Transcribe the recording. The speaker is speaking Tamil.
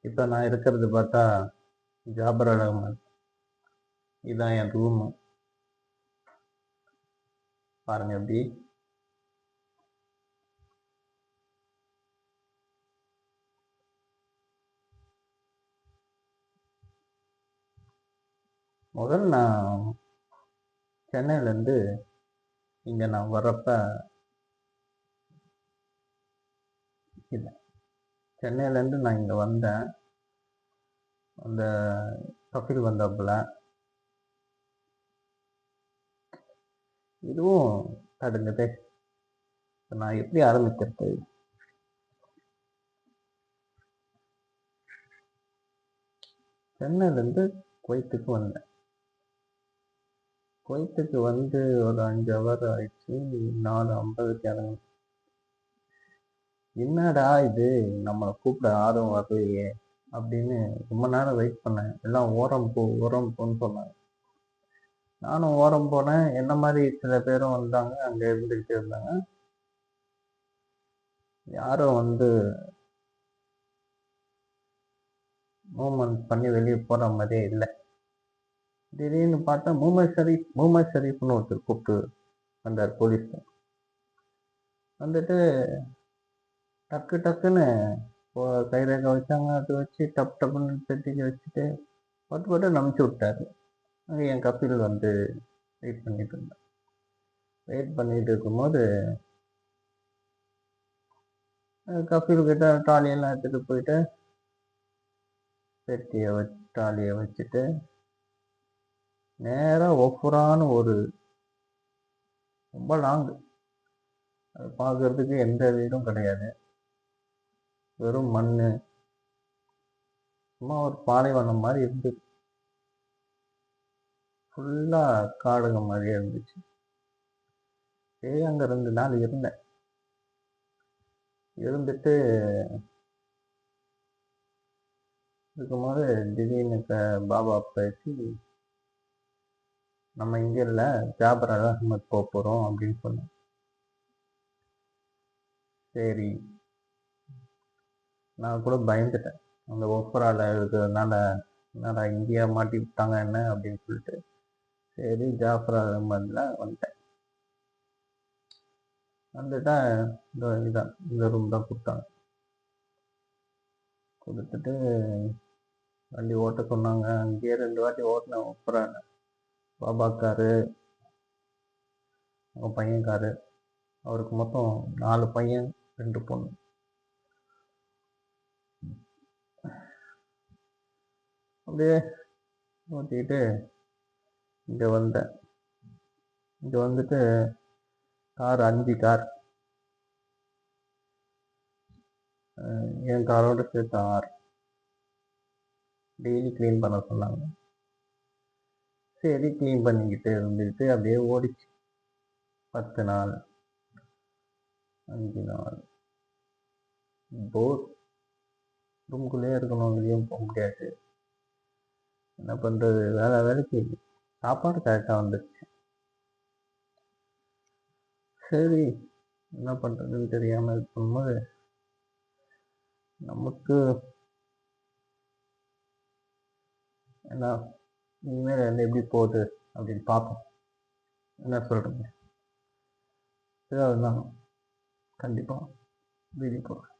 இப்போ நான் இருக்கிறது பார்த்தா ஜாபர் அகமது. இதான் என் ரூமு. பாருங்க எப்படி. முதல்ல நான் சென்னையிலேருந்து இங்கே நான் வர்றப்ப இல்லை, சென்னையிலேருந்து நான் இங்கே வந்தேன். அந்த கபில் வந்தாப்புல. இதுவும் தடுங்குதே. நான் எப்படி ஆரம்பிக்கிறது? சென்னையிலேருந்து குவைத்துக்கு வந்தேன். குவைத்துக்கு வந்து ஒரு 5 ஹவர் ஆயிடுச்சு. 4:50க்கு இறங்கணும். என்னடா இது, நம்மளை கூப்பிட ஆர்வம் வரலையே அப்படின்னு ரொம்ப நேரம் வெயிட் பண்ணேன். எல்லாம் ஓரம் போன்னு சொன்னாங்க. நானும் ஓரம் போனேன். என்ன மாதிரி சில பேரும் வந்தாங்க, அங்கே இருந்துக்கிட்டே இருந்தாங்க. யாரும் வந்து மூவ்மெண்ட் பண்ணி வெளியே போகிற மாதிரியே இல்லை. திடீர்னு பார்த்தா முகமது ஷரீஃப்னு ஒருத்தர் கூப்பிட்டு வந்தார். போலீஸ் வந்துட்டு டக்குன்னு கைரேகை வச்சாங்க. அது வச்சு டப்புன்னு தட்டிக்க வச்சுட்டு பட்டு நம்பிச்சு விட்டாரு. என் கபில் வந்து வெயிட் பண்ணிட்டு இருந்தேன். வெயிட் பண்ணிட்டு இருக்கும்போது கபில் கிட்ட ட்ராலியெல்லாம் எடுத்துட்டு போயிட்டு ட்ராலியை வச்சுட்டு நேராக ஒஃபுரான்னு ஒரு ரொம்ப லாங்கு. அது பார்க்கறதுக்கு எந்த வீடும் கிடையாது, வெறும் மண். சும்மா ஒரு பாலைவனம் மாதிரி இருந்துச்சு. ஃபுல்லாக காடுங்க மாதிரியே இருந்துச்சு. சரி, அங்கே 2 நாள் இருந்தேன். இருந்துட்டு இருக்கும்போது திடீர்னு பாபா பேசி, நம்ம இங்கே இல்லை, ஜாபர் அகமது போக போகிறோம் அப்படின்னு சொன்னேன். சரி, நான் கூட பயந்துட்டேன். அந்த ஒஃபரால இருக்கிறதுனால என்னடா இந்தியா மாட்டி விட்டாங்க என்ன அப்படின்னு சொல்லிட்டு, சரி ஜாஃபர் அகமதில் வந்துட்டேன். வந்துட்டா இதான் இந்த ரூம் தான் கொடுத்தாங்க. கொடுத்துட்டு வண்டி ஓட்ட சொன்னாங்க. அங்கேயே 2 வாட்டி ஓட்டினேன். ஒஃபரான பாபா காரு, அவங்க பையன் காரு. அவருக்கு மொத்தம் 4 பையன் 2 பொண்ணு. அப்படியே ஓட்டிக்கிட்டு இங்கே வந்தேன். இங்கே வந்துட்டு கார் 5 கார், என் காரோட சேர்த்து 6 டெய்லி க்ளீன் பண்ண சொன்னாங்க. சரி, க்ளீன் பண்ணிக்கிட்டு இருந்துக்கிட்டு அப்படியே ஓடிச்சு. 10 நாள் 5 நாள் போர். ரூம்குள்ளேயே இருக்கணும், வெளியும் போக முடியாது. என்ன பண்ணுறது, வேலைக்கு சாப்பாடு கரெக்டாக வந்துடுச்சு. சரி, என்ன பண்ணுறதுன்னு தெரியாமல் இருக்கும்போது நமக்கு என்ன இனிமேல் வந்து எப்படி போகுது அப்படின்னு பார்ப்போம். என்ன சொல்கிறீங்க? அதுதான் கண்டிப்பாக வீடியோ போடுறேன்.